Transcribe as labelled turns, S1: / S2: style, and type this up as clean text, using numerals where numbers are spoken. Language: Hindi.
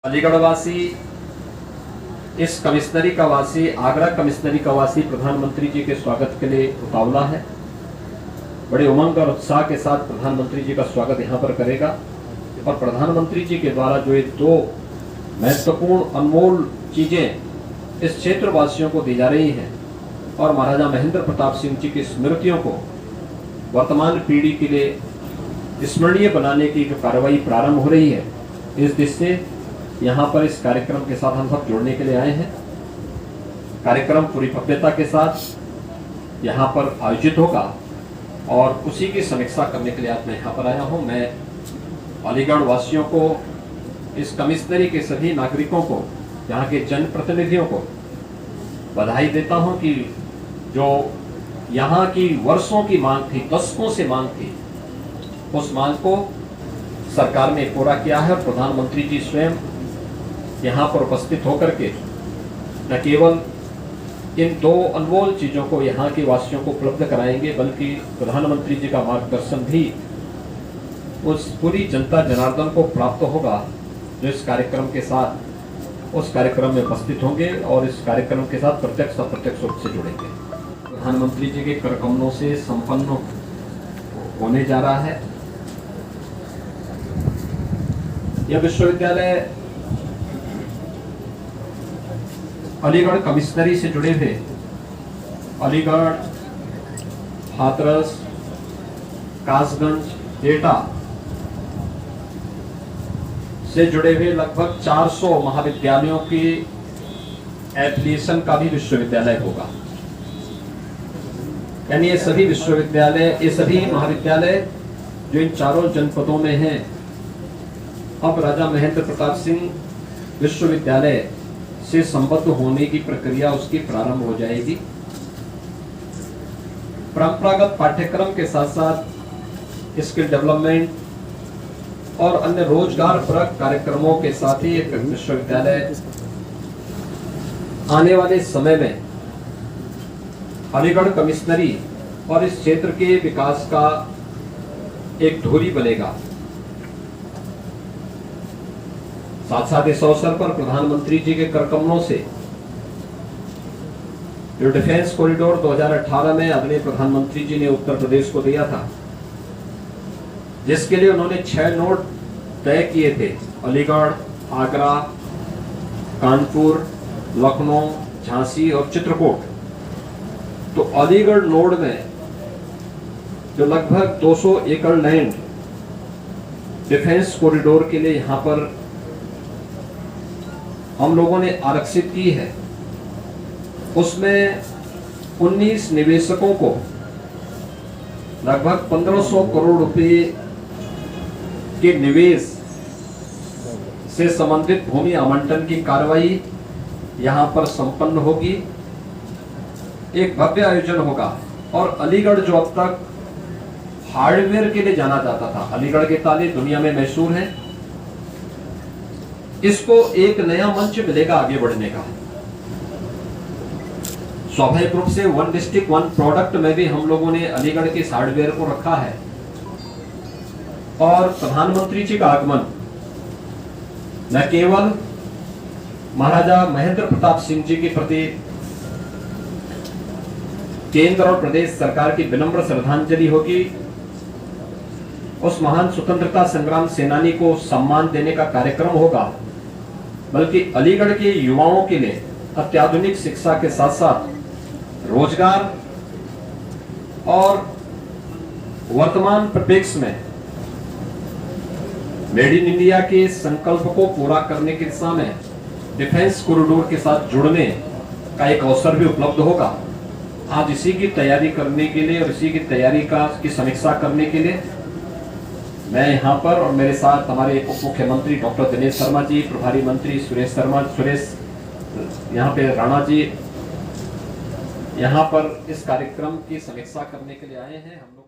S1: अलीगढ़ वासी, इस कमिश्नरी का वासी, आगरा कमिश्नरी का वासी प्रधानमंत्री जी के स्वागत के लिए उतावला है। बड़े उमंग और उत्साह के साथ प्रधानमंत्री जी का स्वागत यहाँ पर करेगा और प्रधानमंत्री जी के द्वारा जो ये दो महत्वपूर्ण अनमोल चीजें इस क्षेत्र वासियों को दी जा रही हैं और महाराजा महेंद्र प्रताप सिंह जी की स्मृतियों को वर्तमान पीढ़ी के लिए स्मरणीय बनाने की जो कार्रवाई प्रारंभ हो रही है, इस दिशा से यहाँ पर इस कार्यक्रम के साथ हम सब जुड़ने के लिए आए हैं। कार्यक्रम पूरी भव्यता के साथ यहाँ पर आयोजित होगा और उसी की समीक्षा करने के लिए आज मैं यहाँ पर आया हूँ। मैं अलीगढ़ वासियों को, इस कमिश्नरी के सभी नागरिकों को, यहाँ के जनप्रतिनिधियों को बधाई देता हूँ कि जो यहाँ की वर्षों की मांग थी, दशकों से मांग थी, उस मांग को सरकार ने पूरा किया है और प्रधानमंत्री जी स्वयं यहाँ पर उपस्थित होकर के न केवल इन दो अनमोल चीजों को यहाँ के वासियों को उपलब्ध कराएंगे, बल्कि प्रधानमंत्री जी का मार्गदर्शन भी उस पूरी जनता जनार्दन को प्राप्त होगा जो इस कार्यक्रम के साथ उस कार्यक्रम में उपस्थित होंगे और इस कार्यक्रम के साथ प्रत्यक्ष अप्रत्यक्ष रूप से जुड़ेंगे। प्रधानमंत्री जी के कर कमलों से संपन्न होने जा रहा है। यह विश्वविद्यालय अलीगढ़ कमिश्नरी से जुड़े हुए अलीगढ़, हाथरस, कासगंज, एटा से जुड़े हुए लगभग 400 महाविद्यालयों की एफिलिएशन का भी विश्वविद्यालय होगा। यानी ये सभी विश्वविद्यालय, ये सभी महाविद्यालय जो इन चारों जनपदों में हैं, अब राजा महेंद्र प्रताप सिंह विश्वविद्यालय से संबद्ध होने की प्रक्रिया उसकी प्रारंभ हो जाएगी। परंपरागत पाठ्यक्रम के साथ साथ स्किल डेवलपमेंट और अन्य रोजगार परक कार्यक्रमों के साथ ही एक विश्वविद्यालय आने वाले समय में अलीगढ़ कमिश्नरी और इस क्षेत्र के विकास का एक धुरी बनेगा। साथ साथ इस अवसर पर प्रधानमंत्री जी के करकमलों से जो डिफेंस कॉरिडोर 2018 में आदरणीय प्रधानमंत्री जी ने उत्तर प्रदेश को दिया था, जिसके लिए उन्होंने 6 नोड तय किए थे, अलीगढ़, आगरा, कानपुर, लखनऊ, झांसी और चित्रकूट। तो अलीगढ़ नोड में जो लगभग 200 एकड़ लैंड डिफेंस कॉरिडोर के लिए यहाँ पर हम लोगों ने आरक्षित की है, उसमें 19 निवेशकों को लगभग 1500 करोड़ रुपए के निवेश से संबंधित भूमि आवंटन की कार्रवाई यहां पर संपन्न होगी। एक भव्य आयोजन होगा और अलीगढ़ जो अब तक हार्डवेयर के लिए जाना जाता था, अलीगढ़ के ताले दुनिया में मशहूर हैं, इसको एक नया मंच मिलेगा आगे बढ़ने का। स्वाभाविक रूप से वन डिस्ट्रिक्ट वन प्रोडक्ट में भी हम लोगों ने अलीगढ़ के हार्डवेयर को रखा है और प्रधानमंत्री जी का आगमन न केवल महाराजा महेंद्र प्रताप सिंह जी के प्रति केंद्र और प्रदेश सरकार की विनम्र श्रद्धांजलि होगी, उस महान स्वतंत्रता संग्राम सेनानी को सम्मान देने का कार्यक्रम होगा, बल्कि अलीगढ़ के युवाओं के लिए अत्याधुनिक शिक्षा के साथ साथ रोजगार और वर्तमान परिप्रेक्ष्य में मेड इन इंडिया के संकल्प को पूरा करने की दिशा में डिफेंस कॉरिडोर के साथ जुड़ने का एक अवसर भी उपलब्ध होगा। आज इसी की तैयारी करने के लिए और इसी की तैयारी की समीक्षा करने के लिए मैं यहाँ पर और मेरे साथ हमारे उप मुख्यमंत्री डॉक्टर दिनेश शर्मा जी, प्रभारी मंत्री सुरेश यहाँ पे राणा जी यहाँ पर इस कार्यक्रम की समीक्षा करने के लिए आए हैं। हम लोग